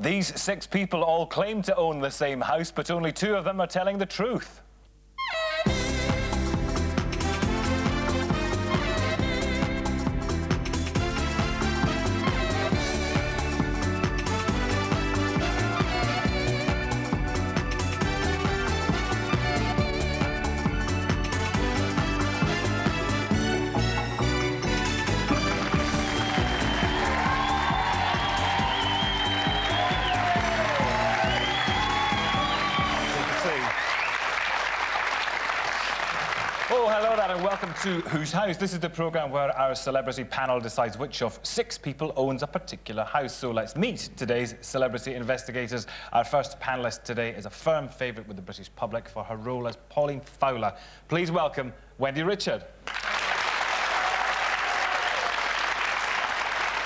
These 6 people all claim to own the same house, but only 2 of them are telling the truth. Oh, hello there and welcome to Whose House? This is the programme where our celebrity panel decides which of 6 people owns a particular house. So let's meet today's celebrity investigators. Our first panellist today is a firm favourite with the British public for her role as Pauline Fowler. Please welcome Wendy Richard.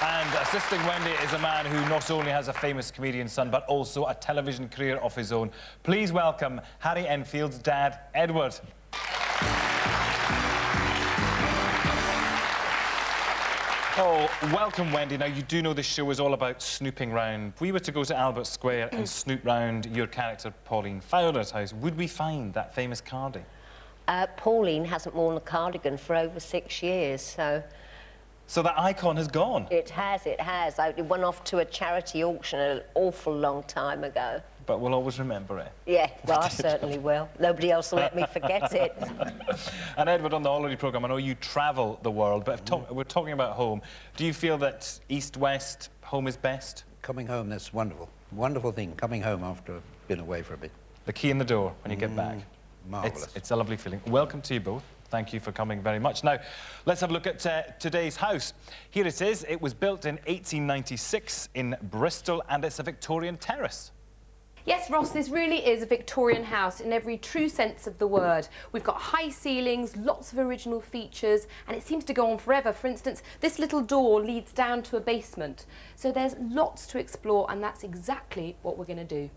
And assisting Wendy is a man who not only has a famous comedian son, but also a television career of his own. Please welcome Harry Enfield's dad, Edward. Oh, welcome, Wendy. Now, you do know this show is all about snooping round. If we were to go to Albert Square and snoop round your character, Pauline Fowler's house, would we find that famous cardi? Pauline hasn't worn a cardigan for over 6 years, so... So that icon has gone? It has, it has. It went off to a charity auction an awful long time ago. But we'll always remember it. Yeah, well, I certainly will. Nobody else will let me forget it. And Edward, on the holiday programme, I know you travel the world, but if we're talking about home. Do you feel that East, West, home is best? Coming home, that's wonderful. Wonderful thing, coming home after I've been away for a bit. The key in the door when you get back. Marvellous. It's a lovely feeling. Welcome to you both. Thank you for coming very much. Now, let's have a look at today's house. Here it is. It was built in 1896 in Bristol, and it's a Victorian terrace. Yes, Ross, this really is a Victorian house in every true sense of the word. We've got high ceilings, lots of original features, and it seems to go on forever. For instance, this little door leads down to a basement. So there's lots to explore, and that's exactly what we're going to do.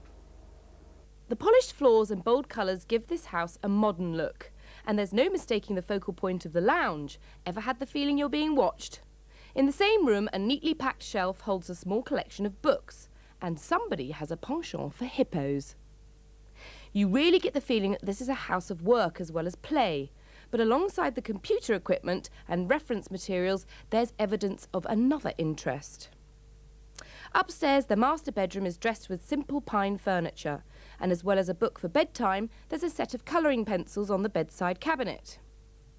The polished floors and bold colours give this house a modern look. And there's no mistaking the focal point of the lounge. Ever had the feeling you're being watched? In the same room, a neatly packed shelf holds a small collection of books. And somebody has a penchant for hippos. You really get the feeling that this is a house of work as well as play. But alongside the computer equipment and reference materials, there's evidence of another interest. Upstairs, the master bedroom is dressed with simple pine furniture. And as well as a book for bedtime, there's a set of colouring pencils on the bedside cabinet.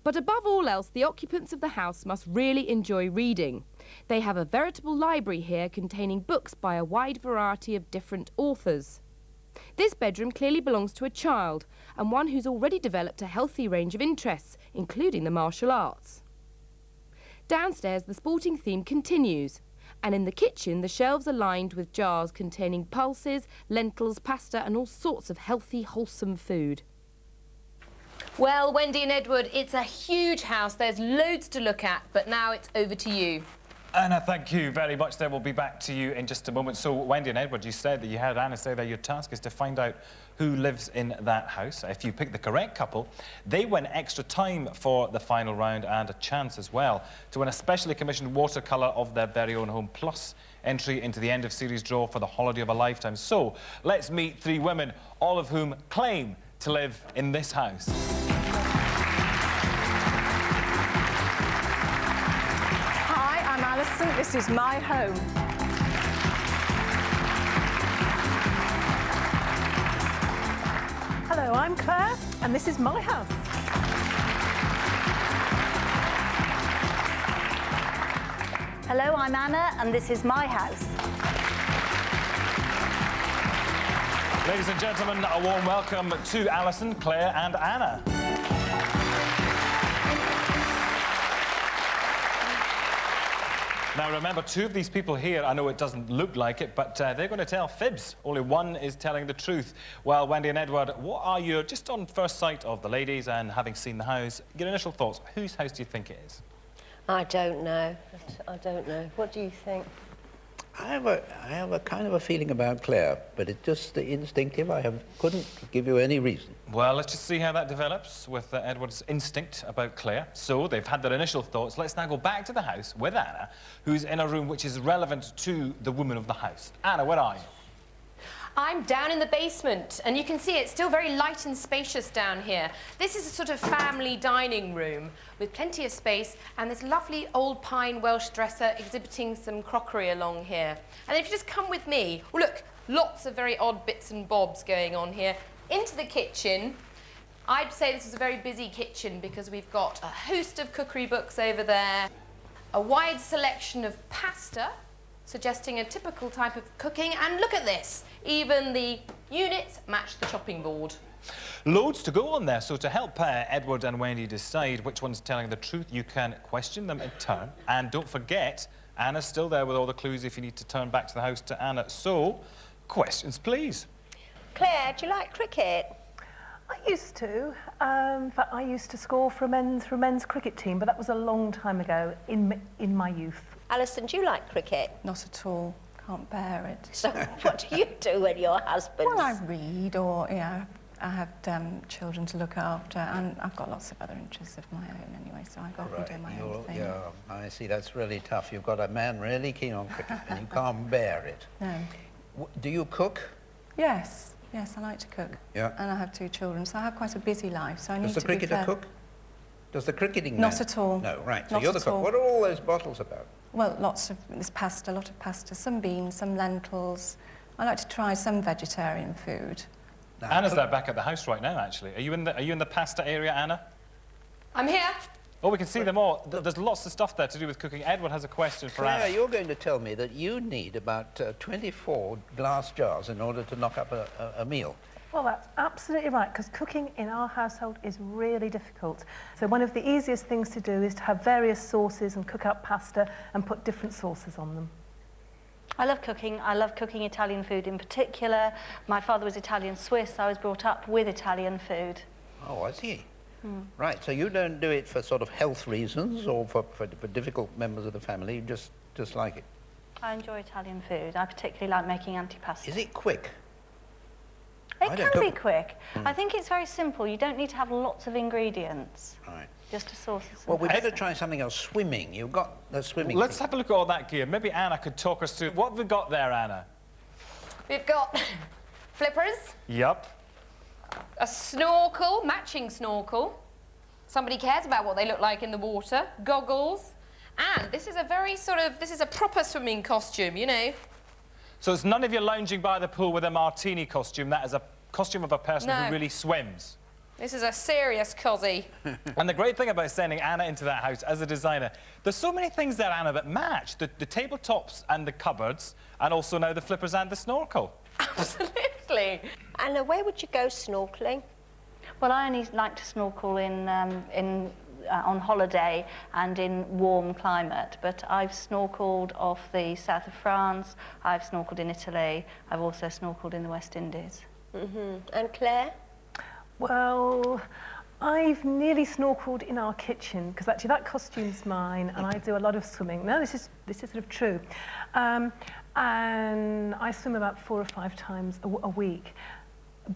But above all else, the occupants of the house must really enjoy reading. They have a veritable library here containing books by a wide variety of different authors. This bedroom clearly belongs to a child, and one who's already developed a healthy range of interests, including the martial arts. Downstairs, the sporting theme continues, and in the kitchen, the shelves are lined with jars containing pulses, lentils, pasta, and all sorts of healthy, wholesome food. Well, Wendy and Edward, it's a huge house. There's loads to look at, but now it's over to you. Anna, thank you very much. We'll be back to you in just a moment. So, Wendy and Edward, you said that you heard Anna say that your task is to find out who lives in that house. If you pick the correct couple, they win extra time for the final round and a chance as well to win a specially commissioned watercolour of their very own home, plus entry into the end of series draw for the holiday of a lifetime. So, let's meet 3 women, all of whom claim to live in this house. Hi, I'm Alison. This is my home. Hello, I'm Claire, and this is my house. Hello, I'm Anna, and this is my house. Ladies and gentlemen, a warm welcome to Alison, Claire and Anna. Now, remember, 2 of these people here, I know it doesn't look like it, but they're going to tell fibs. Only one is telling the truth. Well, Wendy and Edward, what are your, just on first sight of the ladies and having seen the house, your initial thoughts? Whose house do you think it is? I don't know. I don't know. What do you think? I have a kind of a feeling about Claire, but it's just instinctive. Couldn't give you any reason. Well, let's just see how that develops with Edward's instinct about Claire. So they've had their initial thoughts. Let's now go back to the house with Anna, who's in a room which is relevant to the woman of the house. Anna, where are you? I'm down in the basement, and you can see it's still very light and spacious down here. This is a sort of family dining room with plenty of space, and this lovely old pine Welsh dresser exhibiting some crockery along here. And if you just come with me, well, look, lots of very odd bits and bobs going on here. Into the kitchen. I'd say this is a very busy kitchen because we've got a host of cookery books over there, a wide selection of pasta, suggesting a typical type of cooking, and look at this, even the units match the chopping board. Loads to go on there, so to help Edward and Wendy decide which one's telling the truth, you can question them in turn. And don't forget, Anna's still there with all the clues if you need to turn back to the house to Anna. So, questions, please. Claire, do you like cricket? I used to. In fact, I used to score for a men's cricket team, but that was a long time ago in my youth. Alison, do you like cricket? Not at all. Can't bear it. So what do you do when your husband... Well, I read, or, you know, I have children to look after, and I've got lots of other interests of my own anyway, so I go off and do my own thing. Yeah, I see, that's really tough. You've got a man really keen on cricket, and you can't bear it. No. Do you cook? Yes, yes, I like to cook. Yeah. And I have 2 children, so I have quite a busy life, so I need Does the to be cricketer fair. cook? Does the cricketing Not man? at all. No, right, so Not you're the at cook. all. What are all those bottles about? Well, lots of this pasta, a lot of pasta, some beans, some lentils. I like to try some vegetarian food. Now, Anna's there back at the house right now, actually. Are you in the pasta area, Anna? I'm here. Oh, we can see them all. There's lots of stuff there to do with cooking. Edward has a question for Claire, Anna. you're going to tell me that you need about 24 glass jars in order to knock up a meal. Well, that's absolutely right, because cooking in our household is really difficult. So one of the easiest things to do is to have various sauces and cook up pasta and put different sauces on them. I love cooking. I love cooking Italian food in particular. My father was Italian-Swiss. I was brought up with Italian food. Oh, I see. Right, so you don't do it for sort of health reasons or for difficult members of the family, you just like it. I enjoy Italian food. I particularly like making antipasti. Is it quick? It I don't can be cook. quick. I think it's very simple. You don't need to have lots of ingredients. Right. Just a sauce. Well, we better try something else. Swimming. You've got the swimming. Let's thing. have a look at all that gear. Maybe Anna could talk us through. What have we got there, Anna? We've got flippers, Yup. a snorkel, matching snorkel. Somebody cares about what they look like in the water. Goggles. And this is a very this is a proper swimming costume, you know. So it's none of you lounging by the pool with a martini costume. That is a costume of a person No. who really swims. This is a serious cosy. And the great thing about sending Anna into that house as a designer, there's so many things there, Anna, that match. The tabletops and the cupboards, and also now the flippers and the snorkel. Absolutely. Anna, where would you go snorkelling? Well, I only like to snorkel on holiday and in warm climate, but I've snorkeled off the south of France, I've snorkeled in Italy, I've also snorkeled in the West Indies. And Claire? Well, I've nearly snorkeled in our kitchen, because actually that costume's mine, and I do a lot of swimming. No, this is sort of true. And I swim about 4 or 5 times a week.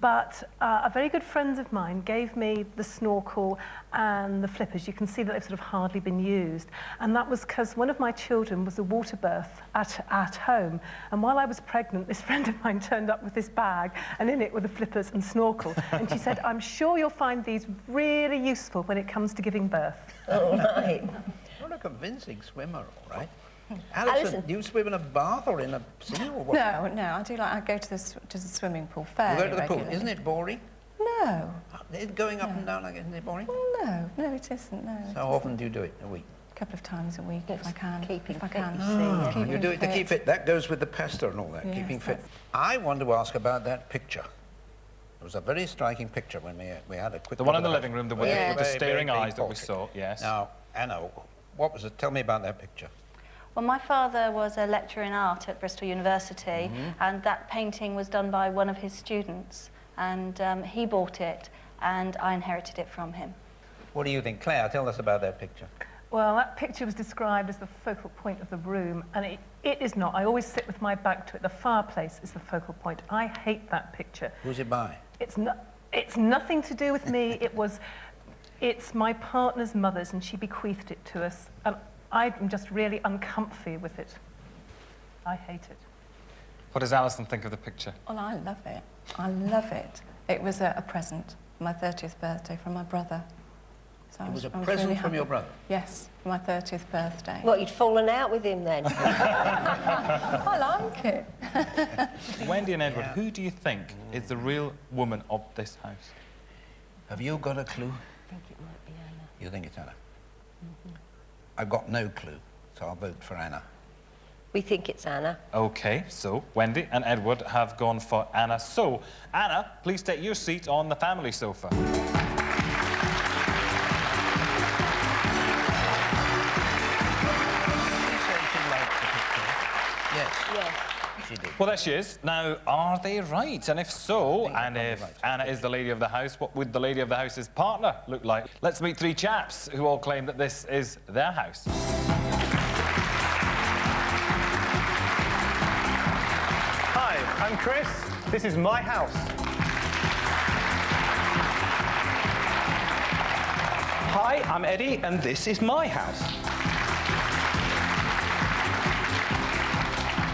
But a very good friend of mine gave me the snorkel and the flippers. You can see that they've sort of hardly been used. And that was because one of my children was a water birth at home. And while I was pregnant, this friend of mine turned up with this bag, and in it were the flippers and snorkel. And she said, I'm sure you'll find these really useful when it comes to giving birth. All right. You're a convincing swimmer, all right. Alison. Alison, do you swim in a bath or in a sea or what? No, I do like, I go to the swimming pool fairly You go to the pool. regularly. Isn't it boring? No, Going up and down like isn't it boring? no, it isn't, no. How often do you do it a week? A couple of times a week if I can. keeping if I fit, can. you see. Keeping You do it to fit. keep fit. That goes with the pasta and all that, Yes, keeping fit. that's- I want to ask about that picture. It was a very striking picture when we had a quick... The one in look the at living it. room, the one Yeah. with the Very, staring very eyes that we portrait. saw, yes. Now, Anna, what was it? Tell me about that picture. Well, my father was a lecturer in art at Bristol University, and that painting was done by one of his students, and he bought it, and I inherited it from him. What do you think? Claire, tell us about that picture. Well, that picture was described as the focal point of the room, and it is not. I always sit with my back to it. The fireplace is the focal point. I hate that picture. Who's it by? It's nothing to do with me. It's my partner's mother's, and she bequeathed it to us. And I'm just really uncomfy with it. I hate it. What does Alison think of the picture? Well, I love it. I love it. It was a present for my 30th birthday from my brother. So It was a I present really from happy. your brother? Yes, for my 30th birthday. What, you'd fallen out with him then? I like it. Wendy and Edward, who do you think is the real woman of this house? Have you got a clue? I think it might be Anna. You think it's Anna? I've got no clue, so I'll vote for Anna. We think it's Anna. OK, so Wendy and Edward have gone for Anna. So, Anna, please take your seat on the family sofa. Yes, Yes. she did. Well, there she is. Now, are they right? And if so, and if Anna is the lady of the house, what would the lady of the house's partner look like? Let's meet three chaps who all claim that this is their house. Hi, I'm Chris. This is my house. Hi, I'm Eddie, and this is my house.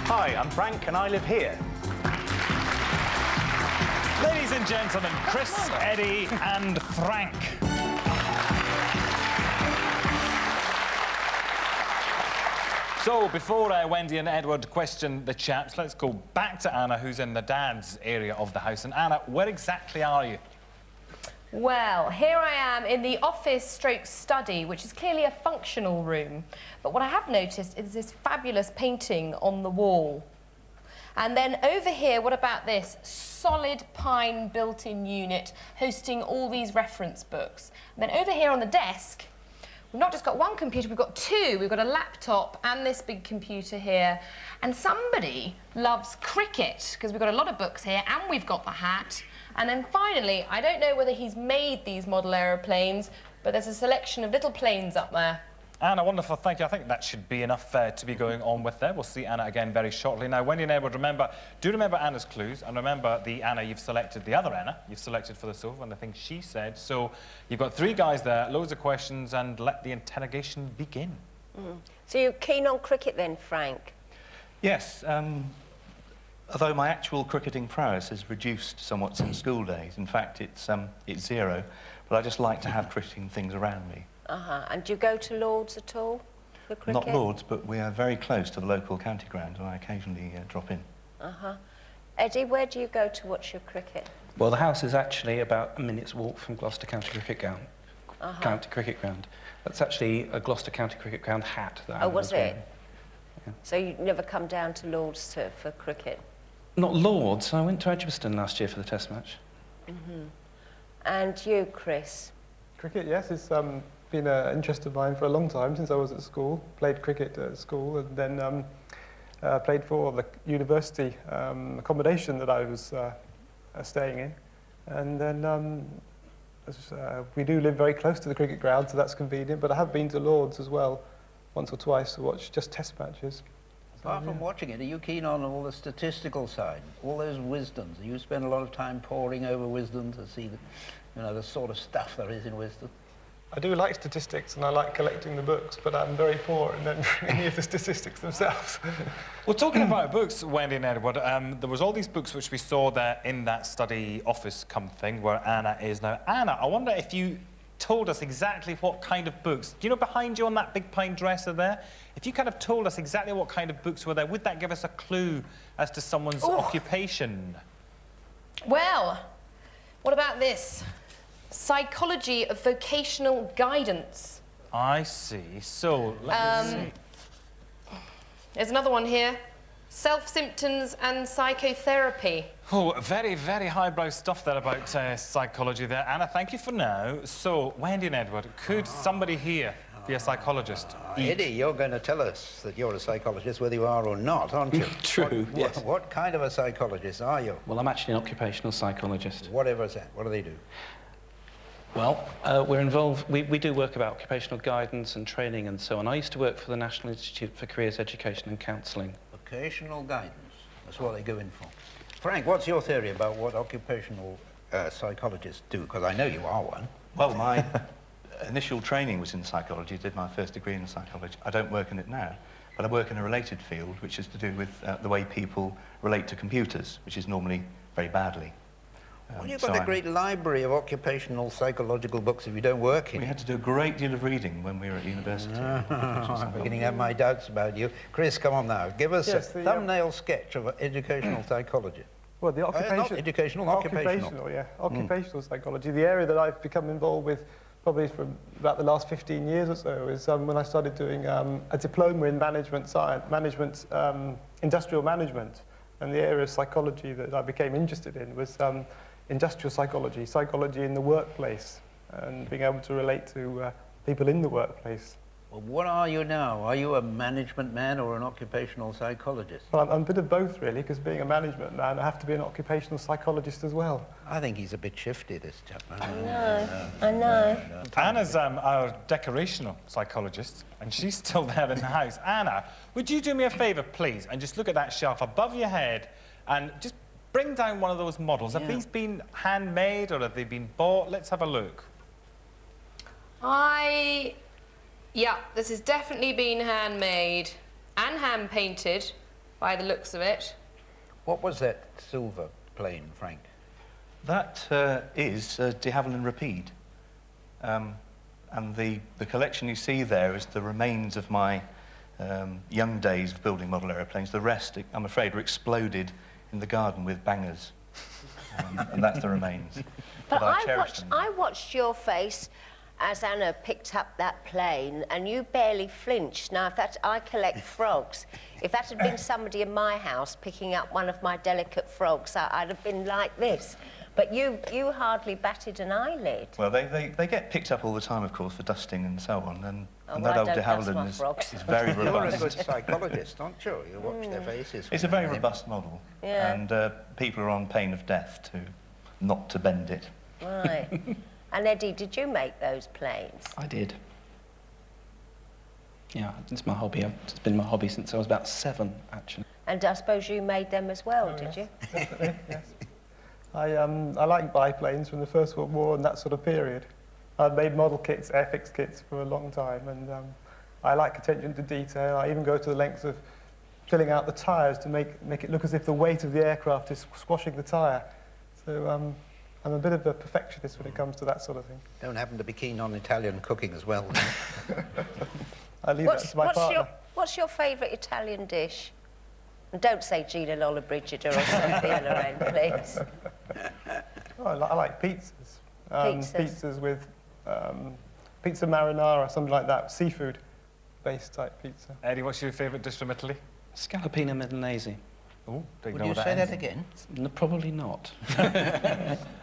Hi, I'm Frank, and I live here. Ladies and gentlemen, Chris, Eddie and Frank. So, before Wendy and Edward question the chaps, let's go back to Anna, who's in the dad's area of the house. And Anna, where exactly are you? Well, here I am in the office stroke study, which is clearly a functional room. But what I have noticed is this fabulous painting on the wall. And then over here, what about this? Solid pine built-in unit hosting all these reference books. And then over here on the desk, we've not just got one computer, we've got two. We've got a laptop and this big computer here. And somebody loves cricket, because we've got a lot of books here, and we've got the hat. And then finally, I don't know whether he's made these model aeroplanes, but there's a selection of little planes up there. Anna, wonderful, thank you. I think that should be enough to be going on with there. We'll see Anna again very shortly. Now, Wendy and Edward, do remember Anna's clues, and remember the Anna you've selected, the other Anna you've selected for the sofa, and the things she said. So you've got three guys there, loads of questions, and let the interrogation begin. So you're keen on cricket then, Frank? Yes, although my actual cricketing prowess has reduced somewhat since school days. In fact, it's zero, but I just like to have cricketing things around me. And do you go to Lord's at all for cricket? Not Lord's, but we are very close to the local county ground, and I occasionally drop in. Eddie, where do you go to watch your cricket? Well, the house is actually about a minute's walk from Gloucester County Cricket Ground. County Cricket Ground. That's actually a Gloucester County Cricket Ground hat that Oh, was it? wearing. Yeah. So you never come down to Lord's for cricket? Not Lord's. I went to Edgbaston last year for the Test match. And you, Chris? Cricket, yes, it's been an interest of mine for a long time since I was at school. Played cricket at school and then played for the university accommodation that I was staying in. And then we do live very close to the cricket ground, so that's convenient. But I have been to Lord's as well, once or twice, to watch just Test matches. Apart from watching it, are you keen on all the statistical side, all those wisdoms? Do you spend a lot of time poring over wisdom to see the sort of stuff there is in wisdom? I do like statistics and I like collecting the books, but I'm very poor in any of the statistics themselves. Well, talking about books, Wendy and Edward, there was all these books which we saw there in that study office thing where Anna is now. Anna, I wonder if you told us exactly what kind of books. Do you know behind you on that big pine dresser there? If you kind of told us exactly what kind of books were there, would that give us a clue as to someone's occupation? Well, what about this? Psychology of vocational guidance. I see. So, let me see. There's another one here. Self-symptoms and psychotherapy. Oh, very, very highbrow stuff there about psychology there. Anna, thank you for now. So, Wendy and Edward, could somebody here be a psychologist? Eddie, you're going to tell us that you're a psychologist, whether you are or not, aren't you? True, yes. What kind of a psychologist are you? Well, I'm actually an occupational psychologist. Whatever's that. What do they do? Well, we're involved, we do work about occupational guidance and training and so on. I used to work for the National Institute for Careers Education and Counselling. Vocational guidance. That's what they go in for. Frank, what's your theory about what occupational psychologists do? Because I know you are one. Well, my initial training was in psychology, did my first degree in psychology. I don't work in it now, But I work in a related field, which is to do with the way people relate to computers, which is normally very badly. Well, you've got a great library of occupational psychological books if you don't work in We it. had to do a great deal of reading when we were at university. I'm beginning to have my doubts about you. Chris, come on now. Give us a thumbnail sketch of educational psychology. Well, the not educational, occupational. Occupational psychology. The area that I've become involved with probably for about the last 15 years or so is when I started doing a diploma in industrial management. And the area of psychology that I became interested in was industrial psychology, psychology in the workplace, and being able to relate to people in the workplace. Well, what are you now? Are you a management man or an occupational psychologist? Well, I'm a bit of both, really, because being a management man, I have to be an occupational psychologist as well. I think he's a bit shifty, this chap. I know. Anna's our decorational psychologist, and she's still there in the house. Anna, would you do me a favour, please, and just look at that shelf above your head and just bring down one of those models. Have these been handmade or have they been bought? Let's have a look. Yeah, this has definitely been handmade and hand-painted by the looks of it. What was that silver plane, Frank? That is de Havilland Rapide. And the collection you see there is the remains of my young days of building model aeroplanes. The rest, I'm afraid, were exploded in the garden with bangers. And that's the remains. But I watched your face as Anna picked up that plane, and you barely flinched. Now, I collect frogs. If that had been somebody in my house picking up one of my delicate frogs, I'd have been like this. But you hardly batted an eyelid. Well, they get picked up all the time, of course, for dusting and so on. And that old de Havilland is very robust. You're a good psychologist, aren't you? You watch their faces. It's a very robust model. Yeah. And people are on pain of death not to bend it. Right. And Eddie, did you make those planes? I did. Yeah, it's my hobby. It's been my hobby since I was about 7, actually. And I suppose you made them as well, did you? Definitely, yes. I like biplanes from the First World War and that sort of period. I've made model kits, airfix kits for a long time, and I like attention to detail. I even go to the lengths of filling out the tyres to make it look as if the weight of the aircraft is squashing the tyre. So I'm a bit of a perfectionist when it comes to that sort of thing. Don't happen to be keen on Italian cooking as well. I leave that to my partner. What's your favourite Italian dish? And don't say Gina Lollobrigida or Sophia Loren, please. Oh, I like pizzas. Pizzas with pizza marinara, something like that, seafood-based type pizza. Eddie, what's your favourite dish from Italy? Scallopina Milanese. Oh, Would you say that again? No, probably not.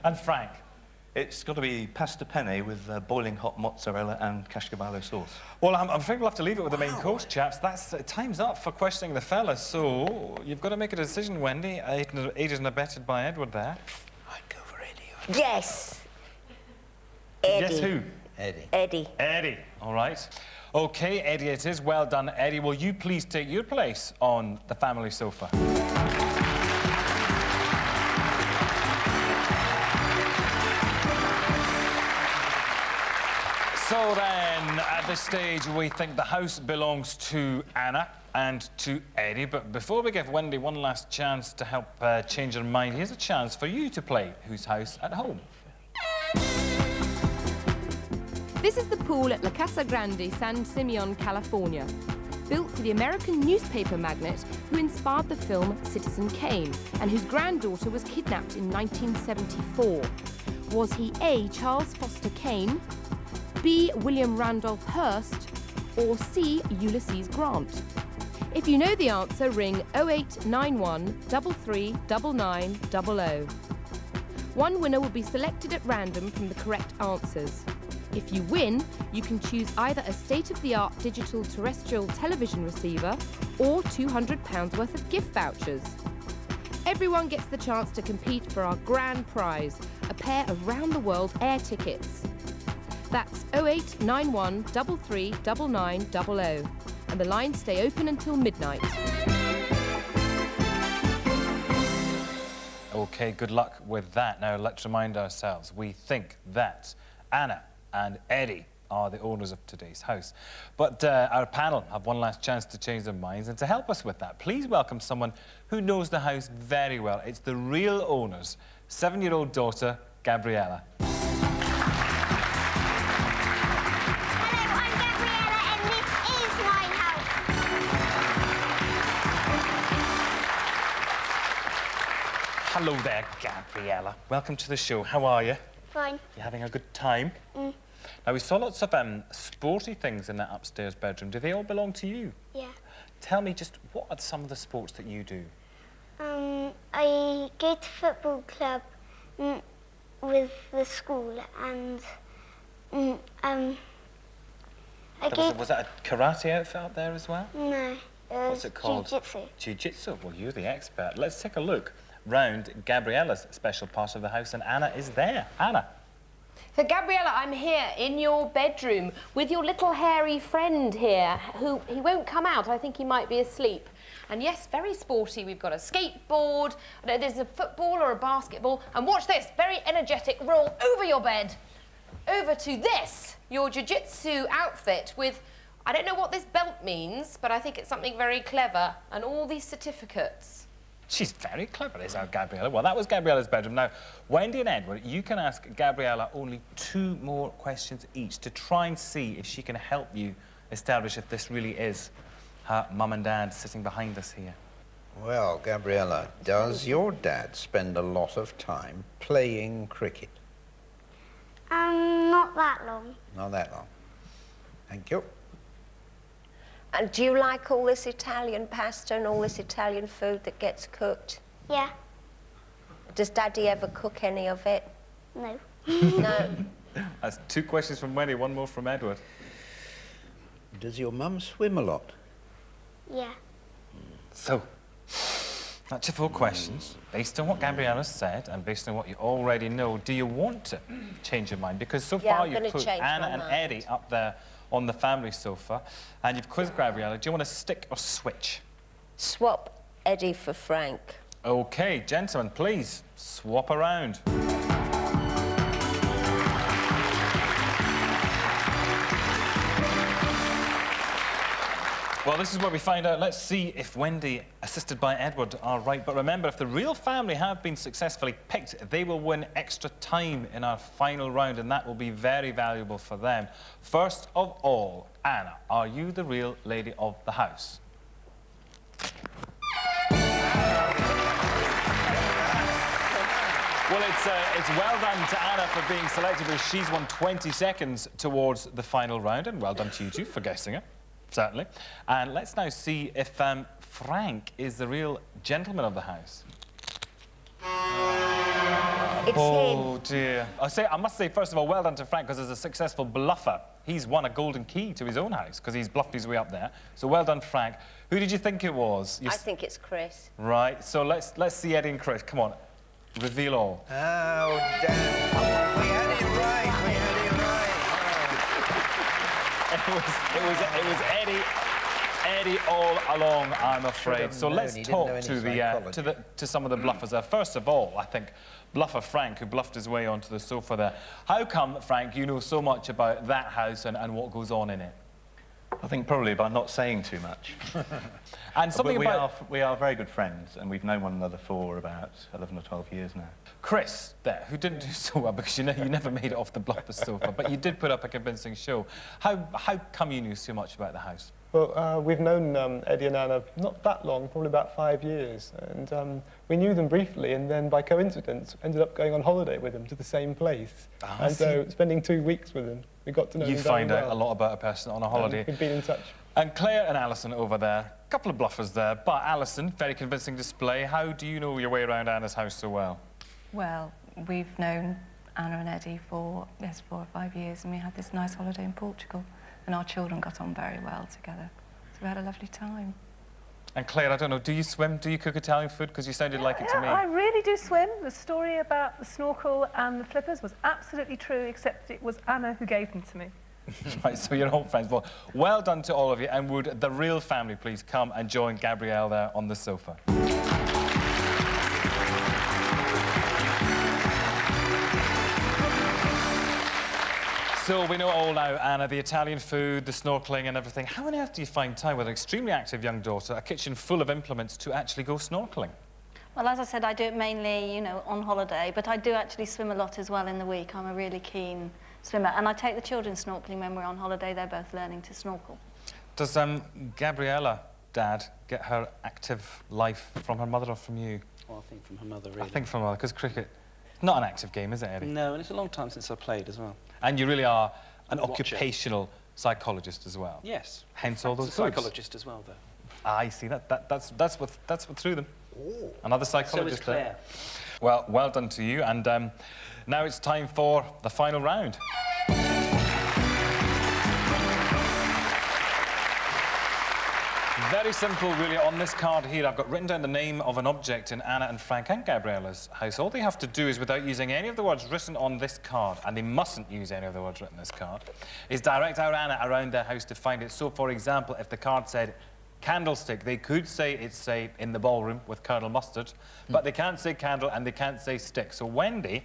And Frank? It's got to be pasta penne with boiling hot mozzarella and cascavallo sauce. Well, I'm afraid we'll have to leave it with the main course, chaps. Time's up for questioning the fellas, so you've got to make a decision, Wendy. Aided and abetted by Edward there. I'd go for Eddie. Yes. Eddie. Yes, who? Eddie. Eddie. Eddie. All right. OK, Eddie it is. Well done, Eddie. Will you please take your place on the family sofa? So then, at this stage, we think the house belongs to Anna and to Eddie. But before we give Wendy one last chance to help change her mind, here's a chance for you to play Whose House at Home? This is the pool at La Casa Grande, San Simeon, California. Built for the American newspaper magnate who inspired the film Citizen Kane and whose granddaughter was kidnapped in 1974. Was he A. Charles Foster Kane, B. William Randolph Hearst, or C. Ulysses Grant? If you know the answer, ring 0891 339900. One winner will be selected at random from the correct answers. If you win, you can choose either a state-of-the-art digital terrestrial television receiver or £200 worth of gift vouchers. Everyone gets the chance to compete for our grand prize, a pair of round-the-world air tickets. That's 0891 339900, and the lines stay open until midnight. OK, good luck with that. Now, let's remind ourselves, we think that Anna and Eddie are the owners of today's house. But our panel have one last chance to change their minds, and to help us with that, please welcome someone who knows the house very well. It's the real owner's 7-year-old daughter, Gabriella. Hello there, Gabriella. Welcome to the show. How are you? Fine. You having a good time? Now, we saw lots of sporty things in that upstairs bedroom. Do they all belong to you? Yeah. Tell me just, what are some of the sports that you do? I go to football club with the school, and Was that a karate outfit up there as well? No. What's it called? Jiu-jitsu. Jiu-jitsu? Well, you're the expert. Let's take a look round Gabriella's special part of the house, and Anna is there. Anna. So, Gabriella, I'm here in your bedroom with your little hairy friend here, who he won't come out. I think he might be asleep. And yes, very sporty. We've got a skateboard, there's a football or a basketball. And watch this, very energetic roll over your bed, over to this, your jiu-jitsu outfit with, I don't know what this belt means, but I think it's something very clever, and all these certificates. She's very clever, is our Gabriella. Well, that was Gabriella's bedroom. Now, Wendy and Edward, you can ask Gabriella only 2 more questions each to try and see if she can help you establish if this really is her mum and dad sitting behind us here. Well, Gabriella, does your dad spend a lot of time playing cricket? Not that long. Not that long. Thank you. And do you like all this Italian pasta and all this Italian food that gets cooked? Yeah. Does Daddy ever cook any of it? No. No. That's 2 questions from Wendy, 1 more from Edward. Does your mum swim a lot? Yeah. So, that's your 4 questions. Based on what Gabriella said and based on what you already know, do you want to change your mind? Because so far you've put Anna and Eddie up there on the family sofa, and you've quizzed Gabriella. Do you want to stick or switch? Swap Eddie for Frank. OK, gentlemen, please swap around. Well, this is where we find out. Let's see if Wendy, assisted by Edward, are right. But remember, if the real family have been successfully picked, they will win extra time in our final round, and that will be very valuable for them. First of all, Anna, are you the real lady of the house? Well, it's well done to Anna for being selected, because she's won 20 seconds towards the final round, and well done to you two for guessing it. Certainly. And let's now see if Frank is the real gentleman of the house. It's Oh, him. dear. I must say, first of all, well done to Frank, because as a successful bluffer, he's won a golden key to his own house, because he's bluffed his way up there. So well done, Frank. Who did you think it was? I think it's Chris. Right. So let's see Eddie and Chris. Come on. Reveal all. Oh, damn. We had it right. We had it right. It was Eddie all along, I'm afraid. So let's talk to some of the bluffers there. First of all, I think bluffer Frank, who bluffed his way onto the sofa there. How come, Frank, you know so much about that house and what goes on in it? I think probably by not saying too much. And something we are very good friends, and we've known one another for about 11 or 12 years now. Chris, there, who didn't do so well because you never made it off the bluffer sofa, but you did put up a convincing show. How come you knew so much about the house? Well, we've known Eddie and Anna not that long, probably about 5 years, and we knew them briefly, and then by coincidence ended up going on holiday with them to the same place. And so spending 2 weeks with them, we got to know them very well. You find out a lot about a person on a holiday. We've been in touch. And Claire and Alison over there, a couple of bluffers there, but Alison, very convincing display. How do you know your way around Anna's house so well? Well, we've known Anna and Eddie for 4 or 5 years, and we had this nice holiday in Portugal, and our children got on very well together. So we had a lovely time. And Claire, I don't know, do you swim? Do you cook Italian food? Because you sounded like it to me. I really do swim. The story about the snorkel and the flippers was absolutely true, except it was Anna who gave them to me. Right, so you're old friends. Well done to all of you, and would the real family please come and join Gabrielle there on the sofa. So we know it all now, Anna, the Italian food, the snorkelling and everything. How on earth do you find time with an extremely active young daughter, a kitchen full of implements, to actually go snorkelling? Well, as I said, I do it mainly, you know, on holiday, but I do actually swim a lot as well in the week. I'm a really keen swimmer, and I take the children snorkelling when we're on holiday. They're both learning to snorkel. Does Gabriella, Dad, get her active life from her mother or from you? Well, I think from her mother, really. I think from her mother, because cricket, not an active game, is it, Eddie? No, and it's a long time since I played as well. And you really are an Watch occupational psychologist as well. Yes. Hence all those a psychologist as well, though. I see. That's what threw them. Ooh. Another psychologist. So is Claire. There. Well done to you. And now it's time for the final round. Very simple, really. On this card here, I've got written down the name of an object in Anna and Frank and Gabriella's house. All they have to do is, without using any of the words written on this card, and they mustn't use any of the words written on this card, is direct our Anna around their house to find it. So, for example, if the card said candlestick, they could say it's, say, in the ballroom with Colonel Mustard, but they can't say candle and they can't say stick. So, Wendy,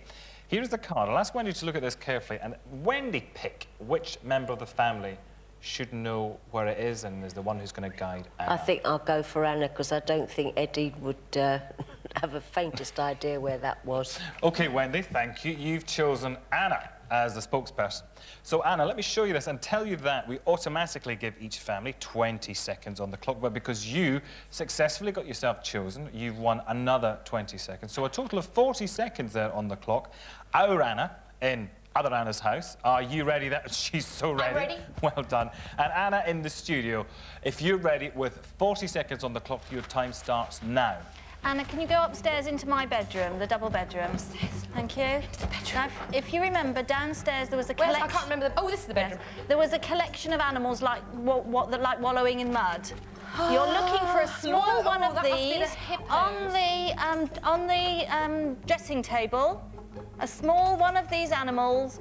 here's the card. I'll ask Wendy to look at this carefully, and Wendy, pick which member of the family should know where it is and is the one who's going to guide Anna. I think I'll go for Anna, because I don't think Eddie would have a faintest idea where that was. OK, Wendy, thank you. You've chosen Anna as the spokesperson. So, Anna, let me show you this and tell you that we automatically give each family 20 seconds on the clock, but because you successfully got yourself chosen, you've won another 20 seconds. So a total of 40 seconds there on the clock. Our Anna in other Anna's house. Are you ready? She's so ready. I'm ready. Well done. And Anna in the studio, if you're ready, with 40 seconds on the clock, your time starts now. Anna, can you go upstairs into my bedroom, the double bedroom? Thank you. Into the bedroom. Now, if you remember, downstairs there was a collection... I can't remember the... Oh, this is the bedroom. There was a collection of animals like like wallowing in mud. You're looking for a small one of these on the dressing table. A small one of these animals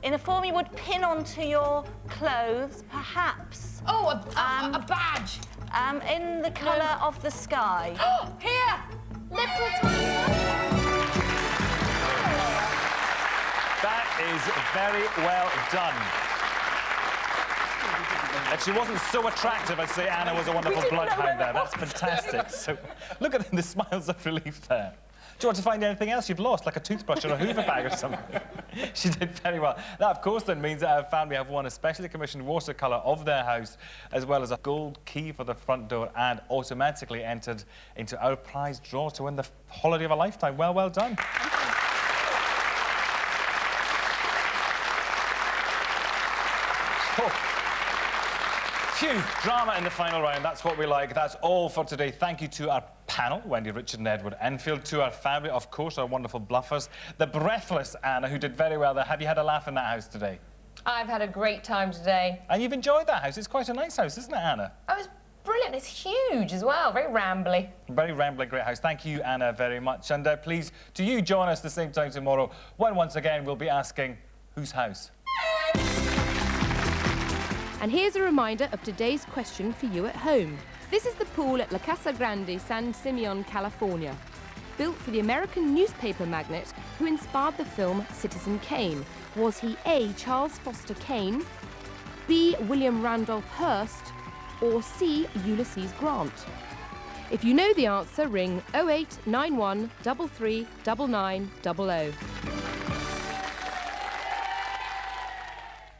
in a form you would pin onto your clothes, perhaps. Oh, a badge. In the colour of the sky. Here! Little tiny one. That is very well done. If she wasn't so attractive, I'd say Anna was a wonderful bloodhound there. That's fantastic. So, look at the smiles of relief there. Do you want to find anything else you've lost, like a toothbrush or a Hoover bag or something? She did very well. That, of course, then means that our family have won a specially commissioned watercolour of their house, as well as a gold key for the front door, and automatically entered into our prize draw to win the holiday of a lifetime. Well done. Phew, drama in the final round. That's what we like. That's all for today. Thank you to our panel, Wendy, Richard and Edward Enfield, to our family, of course, our wonderful bluffers, the breathless Anna, who did very well there. Have you had a laugh in that house today? I've had a great time today. And you've enjoyed that house. It's quite a nice house, isn't it, Anna? Oh, it's brilliant. It's huge as well. Very rambly. Very rambly, great house. Thank you, Anna, very much. And please, do you join us the same time tomorrow, when once again we'll be asking, whose house? And here's a reminder of today's question for you at home. This is the pool at La Casa Grande, San Simeon, California. Built for the American newspaper magnate who inspired the film Citizen Kane. Was he A, Charles Foster Kane, B, William Randolph Hearst, or C, Ulysses Grant? If you know the answer, ring 0891 33 9900.